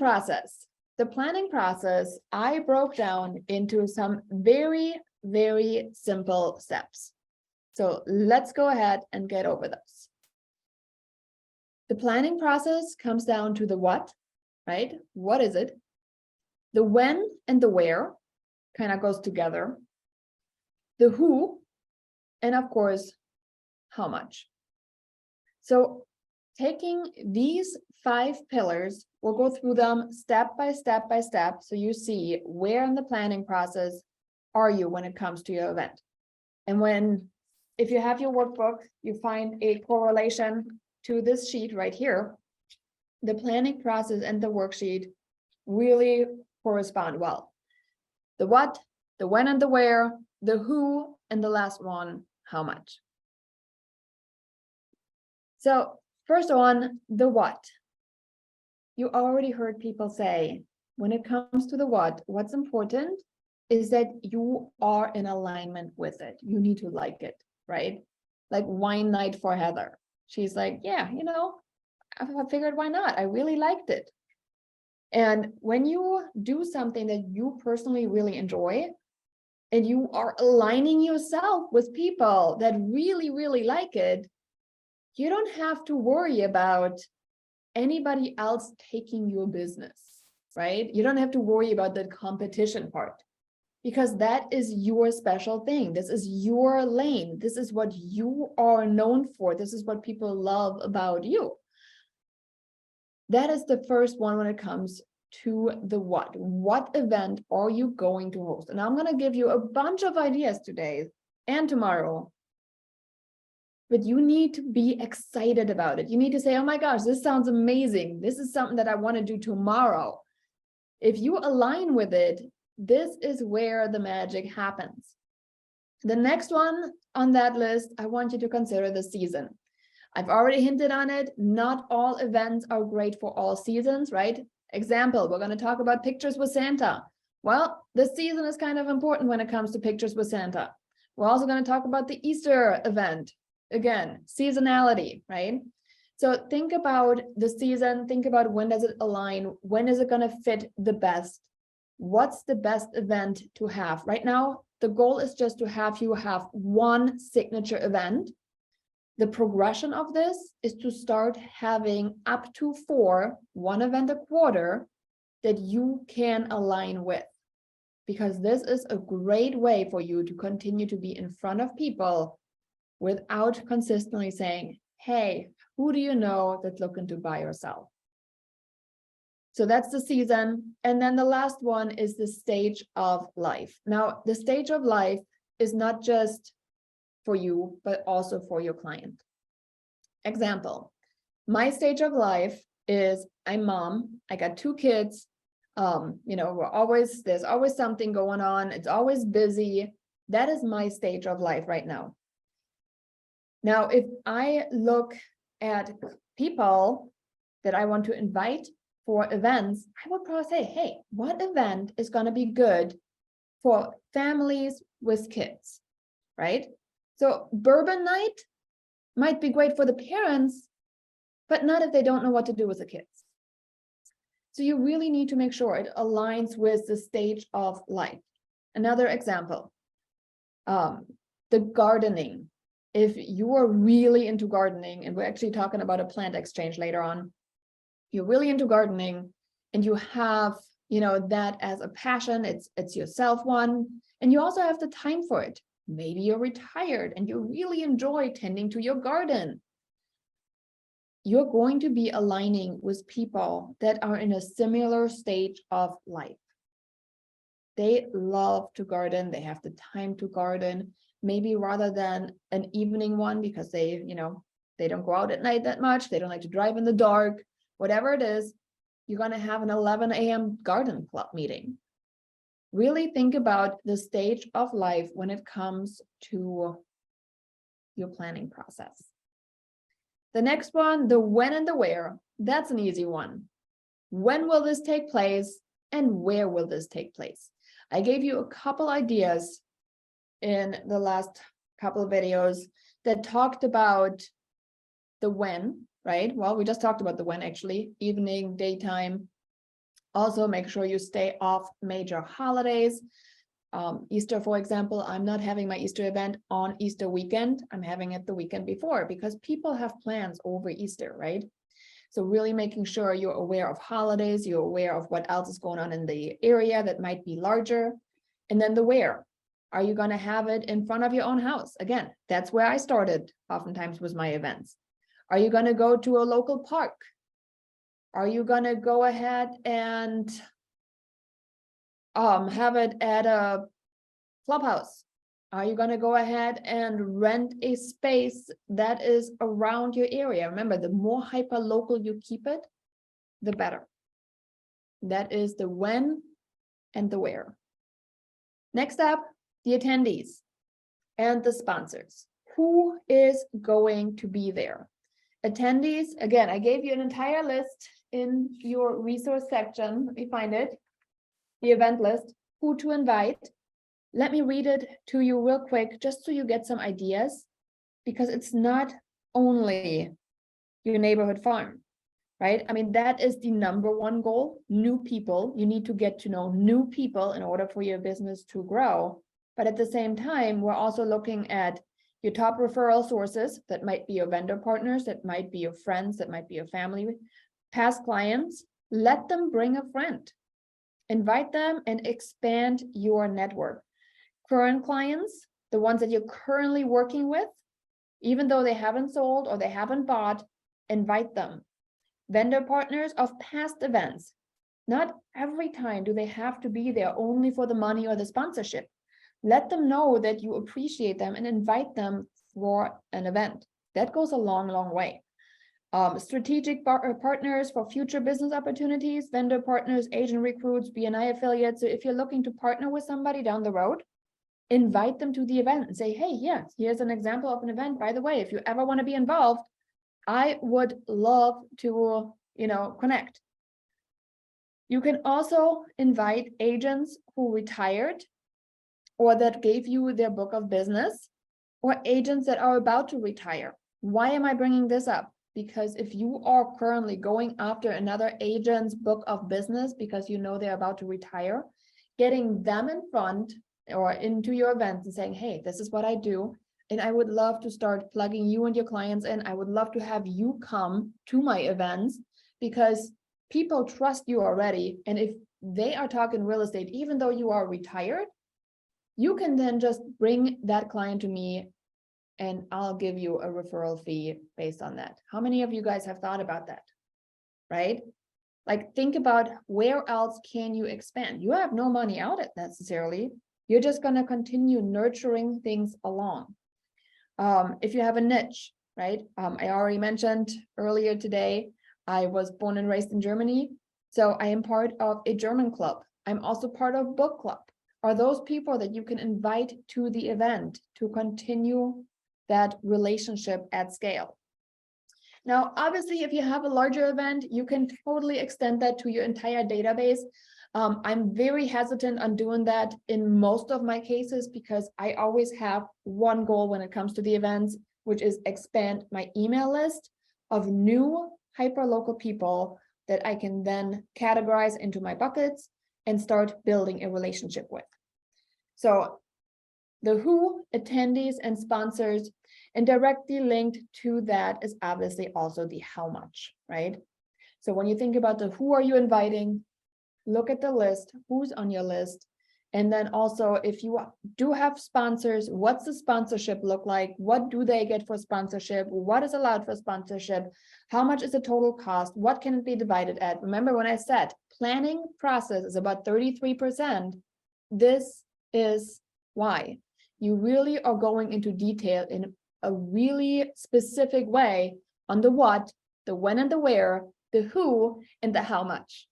process. The planning process, I broke down into some very, very simple steps. So let's go ahead and get over those. The planning process comes down to the what, right? What is it? The when and the where kind of goes together. The who, and of course, how much. So taking these 5 pillars, we'll go through them step by step by step. So you see where in the planning process are you when it comes to your event. And if you have your workbook, you find a correlation to this sheet right here. The planning process and the worksheet really correspond well. The what, the when and the where, the who, and the last one, how much. So first one, the what. You already heard people say, when it comes to the what, what's important is that you are in alignment with it. You need to like it, right? Like wine night for Heather. She's like, yeah, I figured why not? I really liked it. And when you do something that you personally really enjoy, and you are aligning yourself with people that really, really like it, you don't have to worry about anybody else taking your business, right? You don't have to worry about the competition part, because that is your special thing. This is your lane. This is what you are known for. This is what people love about you. That is the first one when it comes to the what. What event are you going to host? And I'm going to give you a bunch of ideas today and tomorrow. But you need to be excited about it. You need to say, oh my gosh, this sounds amazing. This is something that I want to do tomorrow. If you align with it, this is where the magic happens. The next one on that list, I want you to consider the season. I've already hinted on it. Not all events are great for all seasons, right? Example, we're going to talk about Pictures with Santa. Well, the season is kind of important when it comes to Pictures with Santa. We're also going to talk about the Easter event. Again, seasonality, right? So think about the season, think about when does it align, when is it going to fit the best? What's the best event to have? Right now, the goal is just to have you have one signature event. The progression of this is to start having up to 4, one event a quarter, that you can align with. Because this is a great way for you to continue to be in front of people without consistently saying, hey, who do you know that's looking to buy or sell? So that's the season. And then the last one is the stage of life. Now, the stage of life is not just for you, but also for your client. Example, my stage of life is I'm mom. I got 2 kids. There's always something going on. It's always busy. That is my stage of life right now. Now, if I look at people that I want to invite for events, I would probably say, hey, what event is going to be good for families with kids, right? So bourbon night might be great for the parents, but not if they don't know what to do with the kids. So you really need to make sure it aligns with the stage of life. Another example, the gardening. If you are really into gardening, and we're actually talking about a plant exchange later on, you're really into gardening and you have, that as a passion, it's yourself one, and you also have the time for it. Maybe you're retired and you really enjoy tending to your garden. You're going to be aligning with people that are in a similar stage of life. They love to garden. They have the time to garden, maybe rather than an evening one because they don't go out at night that much. They don't like to drive in the dark, whatever it is. You're going to have an 11 a.m. garden club meeting. Really think about the stage of life when it comes to your planning process. The next one, the when and the where, that's an easy one. When will this take place and where will this take place? I gave you a couple ideas in the last couple of videos that talked about the when, right? Well, we just talked about the when actually, evening, daytime. Also, make sure you stay off major holidays. Easter, for example, I'm not having my Easter event on Easter weekend. I'm having it the weekend before because people have plans over Easter, right? So really making sure you're aware of holidays, you're aware of what else is going on in the area that might be larger. And then the where. Are you going to have it in front of your own house? Again, that's where I started oftentimes with my events. Are you going to go to a local park? Are you going to go ahead and have it at a clubhouse? Are you going to go ahead and rent a space that is around your area? Remember, the more hyper local you keep it, the better. That is the when and the where. Next up, the attendees and the sponsors. Who is going to be there? Attendees, again, I gave you an entire list in your resource section. Let me find it. The event list, who to invite. Let me read it to you real quick, just so you get some ideas, because it's not only your neighborhood farm, right? I mean, that is the number one goal, new people. You need to get to know new people in order for your business to grow. But at the same time, we're also looking at your top referral sources. That might be your vendor partners, that might be your friends, that might be your family, past clients. Let them bring a friend. Invite them and expand your network. Current clients, the ones that you're currently working with, even though they haven't sold or they haven't bought, invite them. Vendor partners of past events. Not every time do they have to be there only for the money or the sponsorship. Let them know that you appreciate them and invite them for an event. That goes a long, long way. Strategic partners for future business opportunities, vendor partners, agent recruits, BNI affiliates. So if you're looking to partner with somebody down the road, invite them to the event and say, hey, yeah, here's an example of an event. By the way, if you ever want to be involved, I would love to, connect. You can also invite agents who retired or that gave you their book of business, or agents that are about to retire. Why am I bringing this up? Because if you are currently going after another agent's book of business because you know they're about to retire, getting them in front or into your events and saying, hey, this is what I do, and I would love to start plugging you and your clients in. I would love to have you come to my events because people trust you already. And if they are talking real estate, even though you are retired, you can then just bring that client to me and I'll give you a referral fee based on that. How many of you guys have thought about that? Right? Like, think about where else can you expand? You have no money out it necessarily. You're just going to continue nurturing things along. If you have a niche, right? I already mentioned earlier today, I was born and raised in Germany. So I am part of a German club. I'm also part of book club. Are those people that you can invite to the event to continue that relationship at scale? Now, obviously, if you have a larger event, you can totally extend that to your entire database. I'm very hesitant on doing that in most of my cases because I always have one goal when it comes to the events, which is expand my email list of new hyper-local people that I can then categorize into my buckets and start building a relationship with. So the who, attendees, and sponsors, and directly linked to that is obviously also the how much, right? So when you think about the who are you inviting, look at the list, who's on your list. And then also, if you do have sponsors, what's the sponsorship look like? What do they get for sponsorship? What is allowed for sponsorship? How much is the total cost? What can it be divided at? Remember when I said planning process is about 33%, this is why. You really are going into detail in a really specific way on the what, the when and the where, the who, and the how much.